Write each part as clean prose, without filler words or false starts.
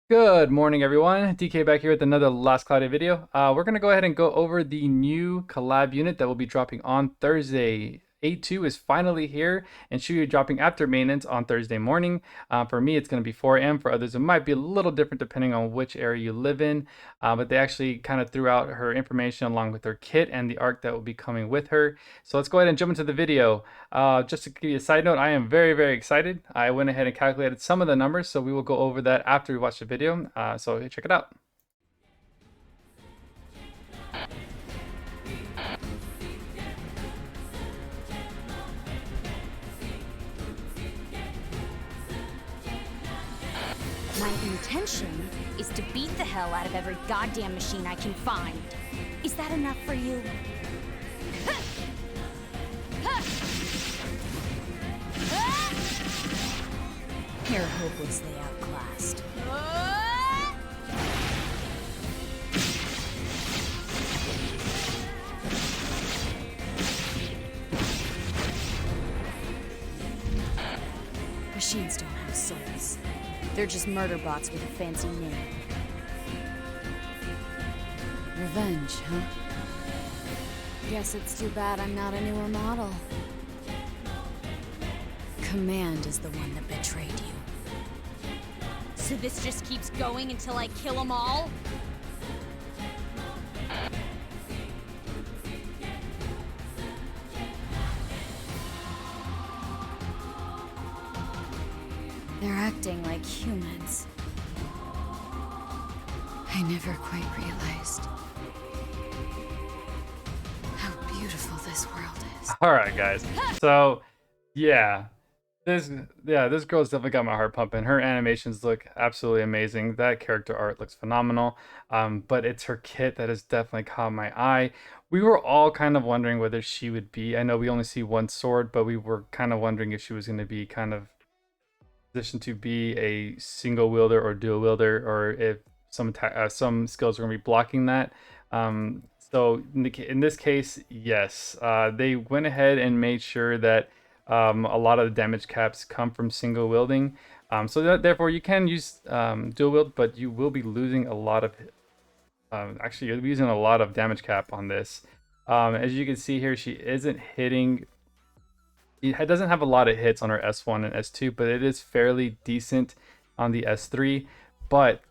Good morning, everyone. DK back here with another Last Cloudia video. We're going to go ahead and go over the new collab unit that will be dropping on Thursday. A2 is finally here and should be dropping after maintenance on Thursday morning. For me, it's going to be 4 a.m. For others, it might be a little different depending on which area you live in. But they actually kind of threw out her information along with her kit and the arc that will be coming with her. So let's go ahead and jump into the video. Just to give you a side note, I am very, very excited. I went ahead and calculated some of the numbers, so we will go over that after we watch the video. So check it out. My intention is to beat the hell out of every goddamn machine I can find. Is that enough for you? You're hopelessly outclassed. Machines don't have souls. They're just murder bots with a fancy name. Revenge, huh? Guess it's too bad I'm not a newer model. Command is the one that betrayed you. So this just keeps going until I kill them all? They're acting like humans. I never quite realized how beautiful this world is. All right, guys. So yeah, this girl's definitely got my heart pumping. Her animations look absolutely amazing. That character art looks phenomenal. But it's her kit that has definitely caught my eye. We were all kind of wondering whether she would be. I know we only see one sword, but we were kind of wondering if she was going to be kind of position to be a single wielder or dual wielder, or if some skills are going to be blocking that. So in this case, yes, they went ahead and made sure that a lot of the damage caps come from single wielding. Therefore, you can use dual wield, but you will be losing a lot of. Actually, you'll be using a lot of damage cap on this. As you can see here, she isn't hitting. It doesn't have a lot of hits on her S1 and S2, but it is fairly decent on the S3. But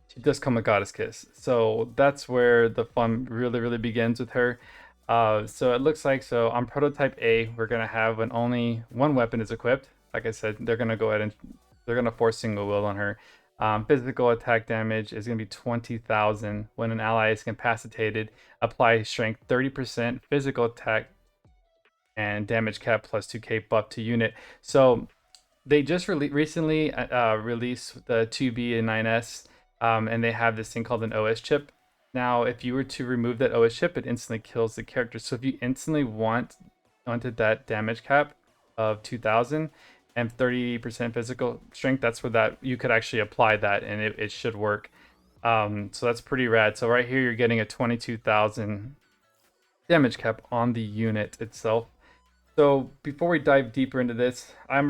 she does come with Goddess Kiss, so that's where the fun really begins with her. So it looks like, so on prototype A, we're gonna have when only one weapon is equipped. Like I said, they're gonna go ahead and they're gonna force single wield on her. Physical attack damage is gonna be 20,000 when an ally is incapacitated. Apply strength 30%, physical attack and damage cap plus 2k buff to unit. So they just recently released the 2B and 9S, and they have this thing called an OS chip. Now, if you were to remove that OS chip, it instantly kills the character. So if you instantly wanted that damage cap of 2,000 and 30% physical strength, that's where that you could actually apply that, and it should work. So that's pretty rad. So right here, you're getting a 22,000 damage cap on the unit itself. So before we dive deeper into this, I've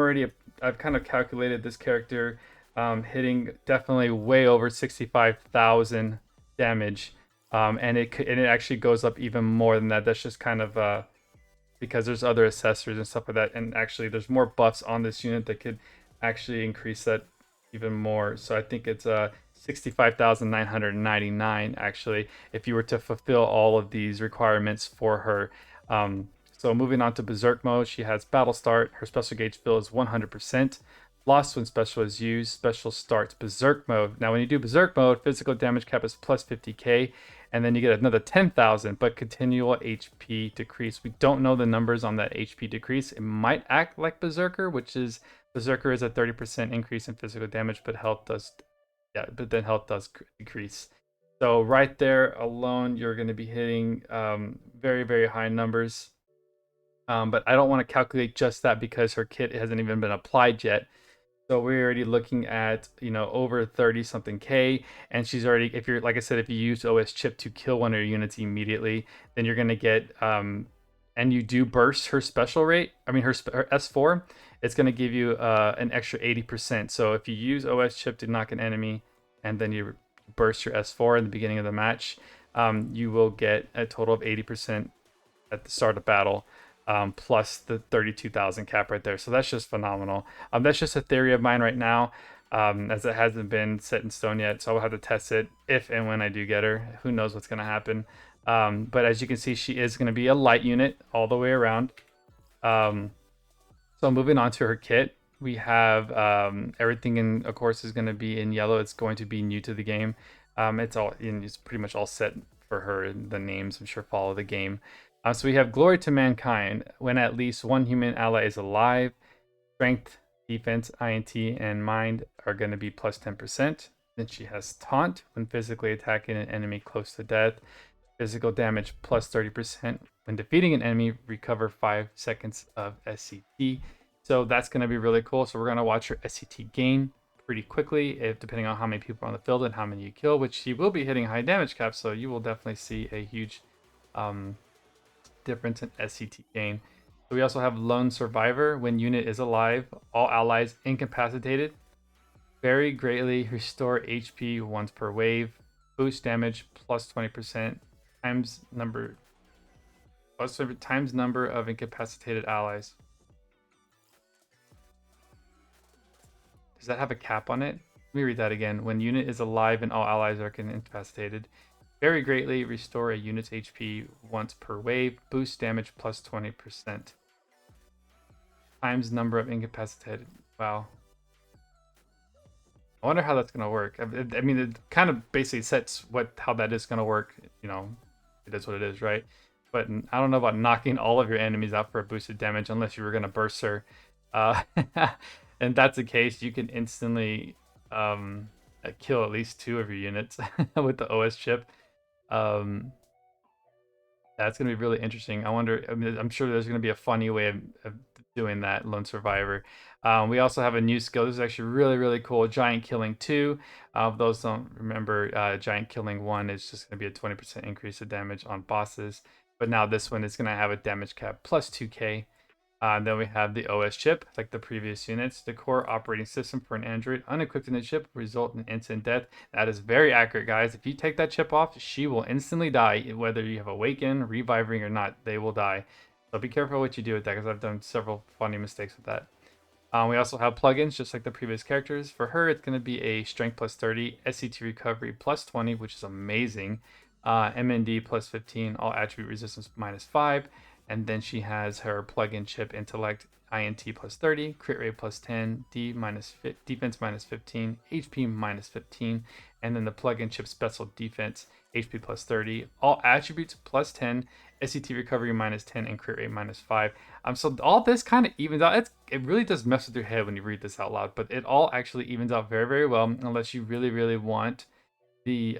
kind of calculated this character hitting definitely way over 65,000 damage, and it actually goes up even more than that. That's just kind of because there's other accessories and stuff like that, and actually there's more buffs on this unit that could actually increase that even more. So I think it's 65,999 actually, if you were to fulfill all of these requirements for her. So moving on to Berserk mode, she has Battle Start. Her special gauge fill is 100%. Lost when special is used. Special starts Berserk mode. Now when you do Berserk mode, physical damage cap is plus 50k, and then you get another 10,000, but continual HP decrease. We don't know the numbers on that HP decrease. It might act like Berserker, which is Berserker is a 30% increase in physical damage, but then health does decrease. So right there alone, you're going to be hitting very high numbers. But I don't want to calculate just that because her kit hasn't even been applied yet. So we're already looking at, over 30 something K, and she's already, if you're, like I said, if you use OS chip to kill one of your units immediately, then you're going to get, and you do burst her special rate, her S4, it's going to give you an extra 80%. So if you use OS chip to knock an enemy and then you burst your S4 in the beginning of the match, you will get a total of 80% at the start of battle, plus the 32,000 cap right there. So that's just phenomenal. That's just a theory of mine right now, as it hasn't been set in stone yet. So I'll have to test it if and when I do get her. Who knows what's going to happen. But as you can see, she is going to be a light unit all the way around. So moving on to her kit, we have everything in, of course, is going to be in yellow. It's going to be new to the game. It's pretty much all set for her. The names, I'm sure, follow the game. So we have Glory to Mankind. When at least one human ally is alive, Strength, Defense, INT, and Mind are going to be plus 10%. Then she has Taunt. When physically attacking an enemy close to death, physical damage plus 30%. When defeating an enemy, recover 5 seconds of SCT. So that's going to be really cool. So we're going to watch her SCT gain pretty quickly, depending on how many people are on the field and how many you kill, which she will be hitting high damage caps. So you will definitely see a huge difference in SCT gain. So we also have Lone Survivor. When unit is alive, all allies incapacitated, very greatly restore HP once per wave, boost damage plus 20%, times number of incapacitated allies. Does that have a cap on it? Let me read that again. When unit is alive and all allies are incapacitated, very greatly restore a unit's HP once per wave, boost damage plus 20%, times number of incapacitated. Wow. I wonder how that's going to work. I mean, it kind of basically sets how that is going to work. You know, it is what it is, right? But I don't know about knocking all of your enemies out for a boosted damage unless you were going to Berserk. And that's the case, you can instantly kill at least 2 of your units with the OS chip. That's going to be really interesting. I'm sure there's going to be a funny way of doing that, Lone Survivor. We also have a new skill. This is actually really, really cool. Giant Killing 2. Those don't remember, Giant Killing 1 is just going to be a 20% increase of damage on bosses. But now this one is going to have a damage cap plus 2k. Then we have the OS chip, like the previous units. The core operating system for an Android unequipped in the chip will result in instant death. That is very accurate, guys. If you take that chip off, she will instantly die. Whether you have Awaken, Reviving, or not, they will die. So be careful what you do with that, because I've done several funny mistakes with that. We also have plugins, just like the previous characters. For her, it's going to be a Strength plus 30, SCT Recovery plus 20, which is amazing. MND plus 15, all attribute resistance minus 5. And then she has her plug-in chip Intellect INT plus 30, crit rate plus 10, defense minus 15, HP minus 15, and then the plug-in chip Special Defense HP plus 30, all attributes plus 10, SCT recovery minus 10, and crit rate minus 5. So all this kind of evens out. It really does mess with your head when you read this out loud, but it all actually evens out very, very well, unless you really, really want the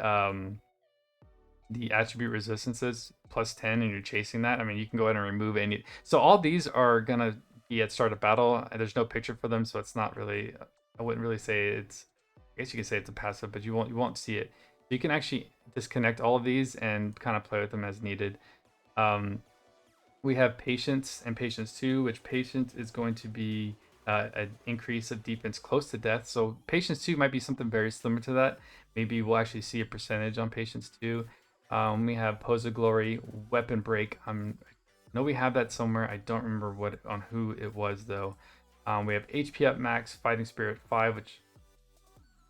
attribute resistances plus 10 and you're chasing that. I mean, you can go ahead and remove any. So all these are gonna be at start of battle, and there's no picture for them, so it's not really, I wouldn't really say it's, I guess you could say it's a passive, but you won't see it. You can actually disconnect all of these and kind of play with them as needed. We have Patience and Patience 2, which Patience is going to be an increase of defense close to death. So Patience 2 might be something very similar to that. Maybe we'll actually see a percentage on Patience 2. We have Pose of Glory, Weapon Break. I know we have that somewhere. I don't remember on who it was though. We have HP up max, Fighting Spirit 5, which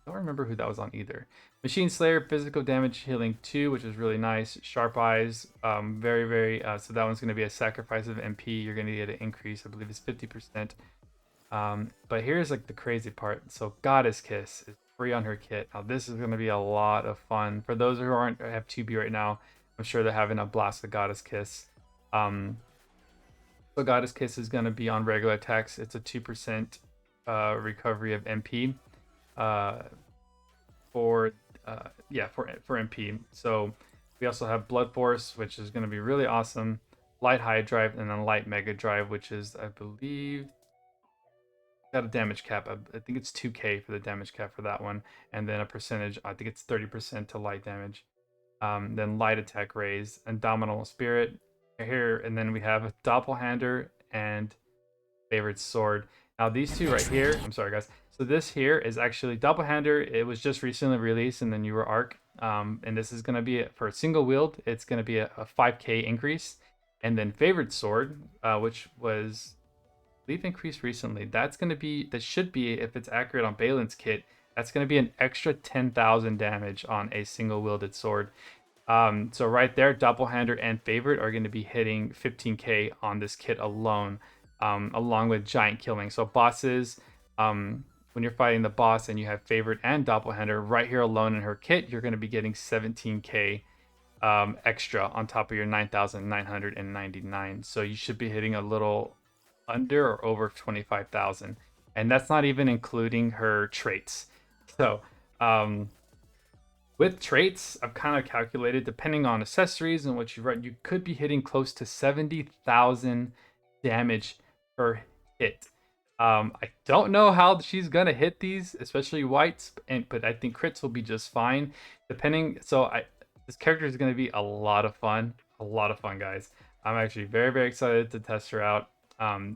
I don't remember who that was on either. Machine Slayer, Physical Damage Healing 2, which is really nice. Sharp Eyes, very, very, so that one's going to be a sacrifice of MP. You're going to get an increase, I believe it's 50%. But here's like the crazy part. So Goddess Kiss is free on her kit. Now this is going to be a lot of fun for those who have 2B right now. I'm sure they're having a blast with Goddess Kiss. So Goddess Kiss is going to be on regular attacks. It's a 2% recovery of MP for MP. So we also have Blood Force, which is going to be really awesome. Light High Drive, and then Light Mega Drive, which is, I believe, got a damage cap. I think it's 2k for the damage cap for that one, and then a percentage, I think it's 30% to light damage. Then Light Attack Raise, Indomitable Spirit here, and then we have Doppelhander and Favorite Sword. Now these two right here, I'm sorry guys. So this here is actually Doppelhander. It was just recently released in the newer arc. And this is going to be for a single wield. It's going to be a 5k increase. And then Favorite Sword, which was I believe increased recently. That should be, if it's accurate on Balin's kit, that's going to be an extra 10,000 damage on a single wielded sword. So right there, Doppelhander and Favorite are going to be hitting 15k on this kit alone, along with Giant Killing. So bosses, when you're fighting the boss and you have Favorite and Doppelhander right here alone in her kit, you're going to be getting 17k extra on top of your 9,999. So you should be hitting a little under or over 25,000. And that's not even including her traits. So, with traits, I've kind of calculated, depending on accessories and what you run, you could be hitting close to 70,000 damage per hit. I don't know how she's gonna hit these, especially whites, but I think crits will be just fine. This character is gonna be a lot of fun, guys. I'm actually very, very excited to test her out. I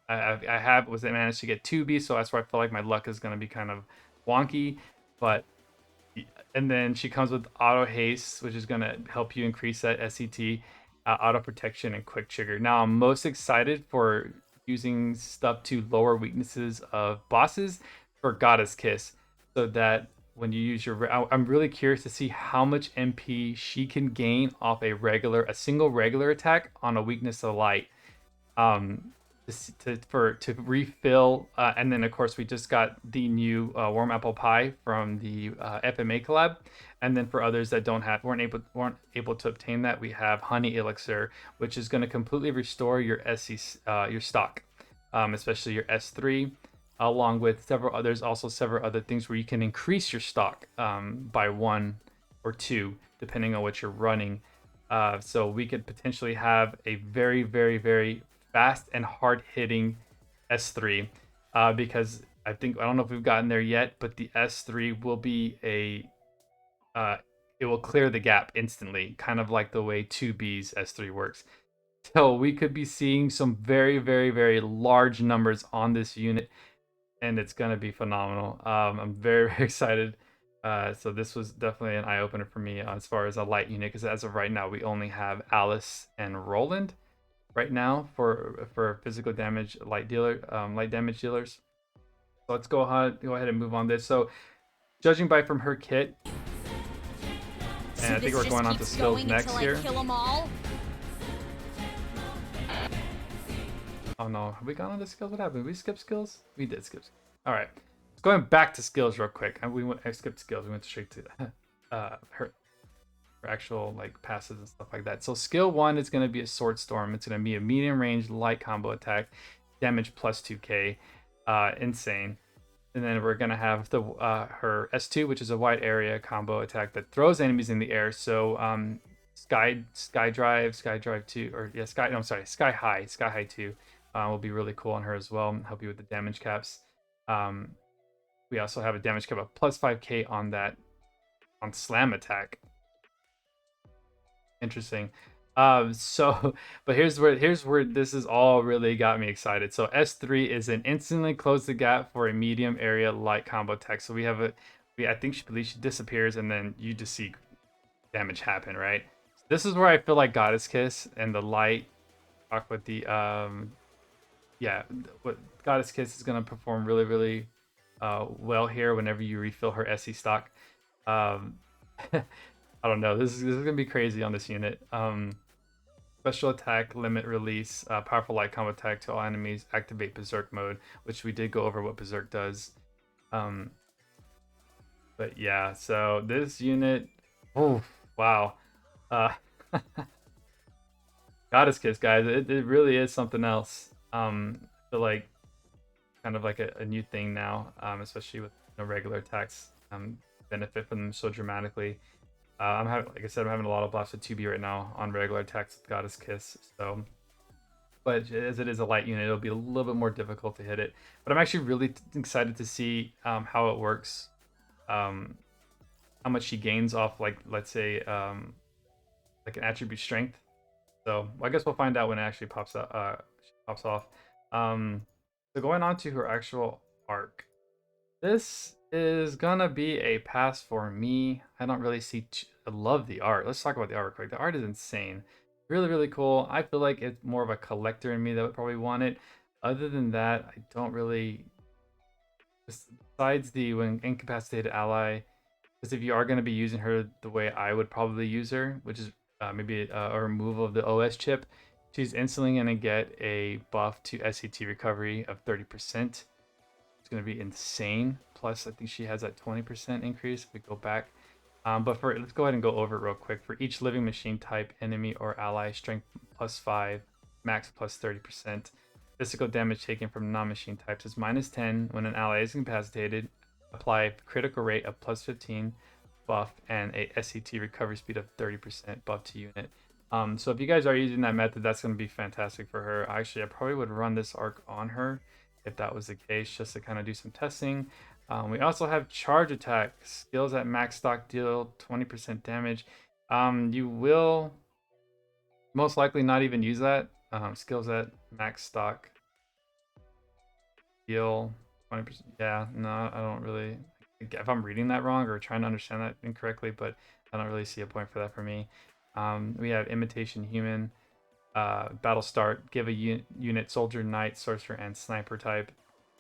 managed to get 2B, so that's where I feel like my luck is gonna be kind of wonky, but. And then she comes with auto haste, which is going to help you increase that SCT, auto protection, and quick trigger. Now I'm most excited for using stuff to lower weaknesses of bosses for Goddess Kiss, so that when you use I'm really curious to see how much MP she can gain off a single regular attack on a weakness of light. To refill, and then of course we just got the new warm apple pie from the FMA collab, and then for others that weren't able to obtain that, we have honey elixir, which is going to completely restore your your stock, especially your S3, along with several other things where you can increase your stock by 1 or 2 depending on what you're running. So we could potentially have a very, very, very fast and hard-hitting S3, because I don't know if we've gotten there yet, but the S3 will be it will clear the gap instantly, kind of like the way 2B's S3 works. So we could be seeing some very, very, very large numbers on this unit, and it's gonna be phenomenal. I'm very, very excited. So this was definitely an eye-opener for me as far as a light unit, because as of right now, we only have Alice and Roland right now for physical damage light damage dealers. So let's go ahead and move on this. So judging by from her kit, and I think we're going on to skills next here. Oh no, have we gone on to skills? What happened? We skipped skills? We did skip. All right, going back to skills real quick. I skipped skills. We went straight to her actual like passes and stuff like that. So skill 1 is going to be a sword storm. It's going to be a medium range light combo attack, damage plus 2k, insane. And then we're going to have her S2, which is a wide area combo attack that throws enemies in the air. So sky drive 2, or yeah, sky high 2 will be really cool on her as well, and help you with the damage caps. We also have a damage cap of plus 5k on that on slam attack. Interesting. But here's where this is all really got me excited. So S3 is an instantly close the gap for a medium area light combo attack. So I think she disappears, and then you just see damage happen, right? So this is where I feel like Goddess Kiss and the light talk with the what Goddess Kiss is gonna perform really, really well here whenever you refill her SE stock. I don't know. This is gonna be crazy on this unit. Special attack, limit release, powerful light combo attack to all enemies, activate Berserk mode, which we did go over what Berserk does. But yeah, so this unit, oh wow, Goddess Kiss, guys, it really is something else. I feel like kind of like a new thing now, especially with regular attacks benefit from them so dramatically. Like I said, I'm having a lot of blasts with 2B right now on regular attacks with Goddess Kiss. So, but as it is a light unit, it'll be a little bit more difficult to hit it. But I'm actually really excited to see how it works, how much she gains off, like let's say, like an attribute strength. So I guess we'll find out when it actually pops off. So going on to her actual arc. This is gonna be a pass for me. I don't really see. I love the art. Let's talk about the art real quick. The art is insane. Really, really cool. I feel like it's more of a collector in me that would probably want it. Other than that, I don't really. Besides the when incapacitated ally, because if you are going to be using her the way I would probably use her, which is maybe a removal of the OS chip, she's instantly going to get a buff to SCT recovery of 30%. It's going to be insane. Plus, I think she has that 20% increase if we go back. But let's go ahead and go over it real quick. For each living machine type, enemy or ally, strength +5, max +30%. Physical damage taken from non-machine types is -10 when an ally is incapacitated. Apply critical rate of +15 buff and a SCT recovery speed of 30% buff to unit. So if you guys are using that method, that's going to be fantastic for her. Actually, I probably would run this arc on her if that was the case, just to kind of do some testing. We also have charge attack. Skills at max stock deal 20% damage. You will most likely not even use that. Skills at max stock deal 20%. Yeah, no, I don't really. If I'm reading that wrong or trying to understand that incorrectly, but I don't really see a point for that for me. We have imitation human. Battle start. Give a unit soldier, knight, sorcerer, and sniper type.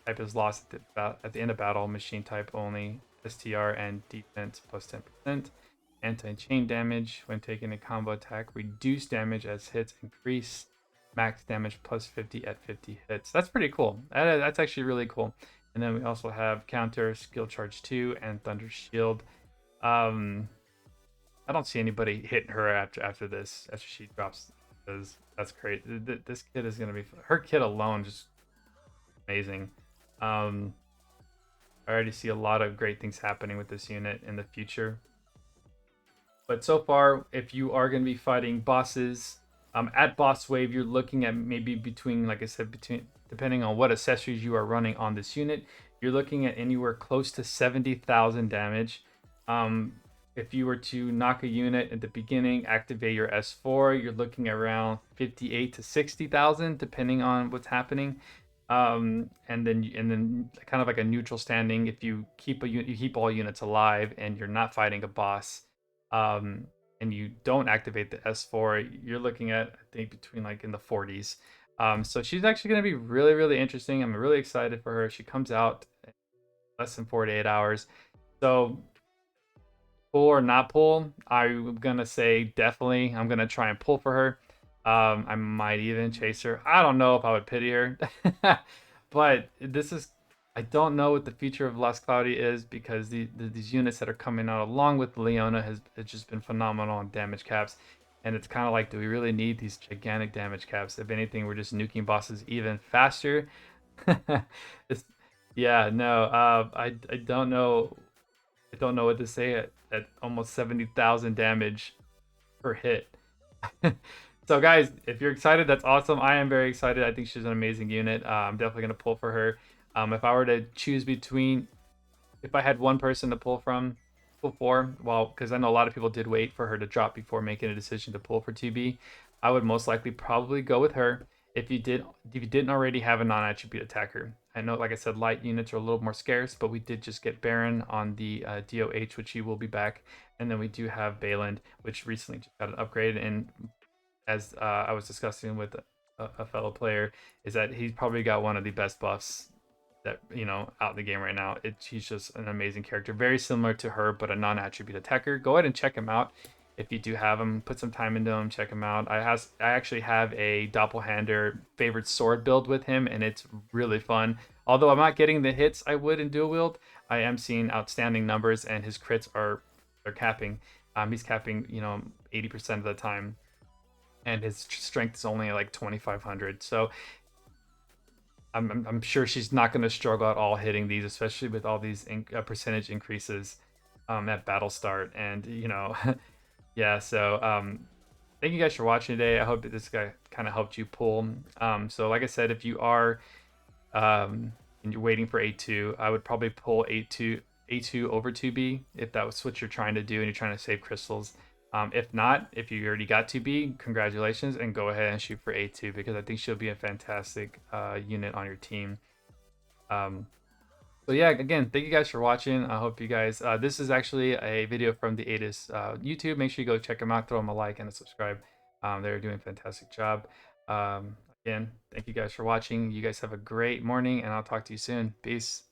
Type is lost at the end of battle. Machine type only. STR and defense +10%. Anti-chain damage when taking a combo attack. Reduce damage as hits increase. Max damage +50 at 50 hits. That's pretty cool. That's actually really cool. And then we also have counter, skill charge 2, and thunder shield. I don't see anybody hitting her after this, after she drops. Because that's great. This kid is gonna be, her kid alone just amazing. I already see a lot of great things happening with this unit in the future. But so far, if you are going to be fighting bosses at boss wave, you're looking at maybe between, like I said, between depending on what accessories you are running on this unit, you're looking at anywhere close to 70,000 damage. If you were to knock a unit at the beginning, activate your S4, you're looking around 58 to 60,000, depending on what's happening. And then kind of like a neutral standing. If you keep you keep all units alive and you're not fighting a boss, and you don't activate the S4, you're looking at, I think, between like in the 40s. So she's actually going to be really, really interesting. I'm really excited for her. She comes out in less than 48 hours. So pull or not pull, I'm going to say definitely. I'm going to try and pull for her. I might even chase her. I don't know if I would pity her. But I don't know what the future of Lost Cloudia is, because these units that are coming out along with Leona has just been phenomenal on damage caps. And it's kind of like, do we really need these gigantic damage caps? If anything, we're just nuking bosses even faster. Yeah, no, I don't know. I don't know what to say at almost 70,000 damage per hit. So guys, if you're excited, that's awesome. I am very excited. I think she's an amazing unit. I'm definitely going to pull for her. If I were to choose between, if I had one person to pull for, well, because I know a lot of people did wait for her to drop before making a decision to pull for 2B, I would most likely probably go with her. If you didn't already have a non-attribute attacker. I know, like I said, light units are a little more scarce, but we did just get Baron on the DOH, which he will be back. And then we do have Bayland, which recently just got an upgrade. And as I was discussing with a fellow player, is that he's probably got one of the best buffs that, out in the game right now. He's just an amazing character, very similar to her, but a non-attribute attacker. Go ahead and check him out if you do have him. Put some time into him, check him out. I actually have a doppelhander favorite sword build with him, and it's really fun. Although I'm not getting the hits I would in dual wield, I am seeing outstanding numbers, and his crits they're capping. He's capping 80% of the time, and his strength is only like 2,500. So I'm sure she's not going to struggle at all hitting these, especially with all these percentage increases at battle start. And yeah. So thank you guys for watching today. I hope that this guy kind of helped you pull. So like I said, if you are and you're waiting for A2, I would probably pull A2 over 2B if that was what you're trying to do and you're trying to save crystals. If not, if you already got 2B, congratulations, and go ahead and shoot for A2, because I think she'll be a fantastic unit on your team. So yeah, again, thank you guys for watching. I hope you guys, this is actually a video from the ATIS YouTube. Make sure you go check them out, throw them a like and a subscribe. They're doing a fantastic job. Again, thank you guys for watching. You guys have a great morning, and I'll talk to you soon. Peace.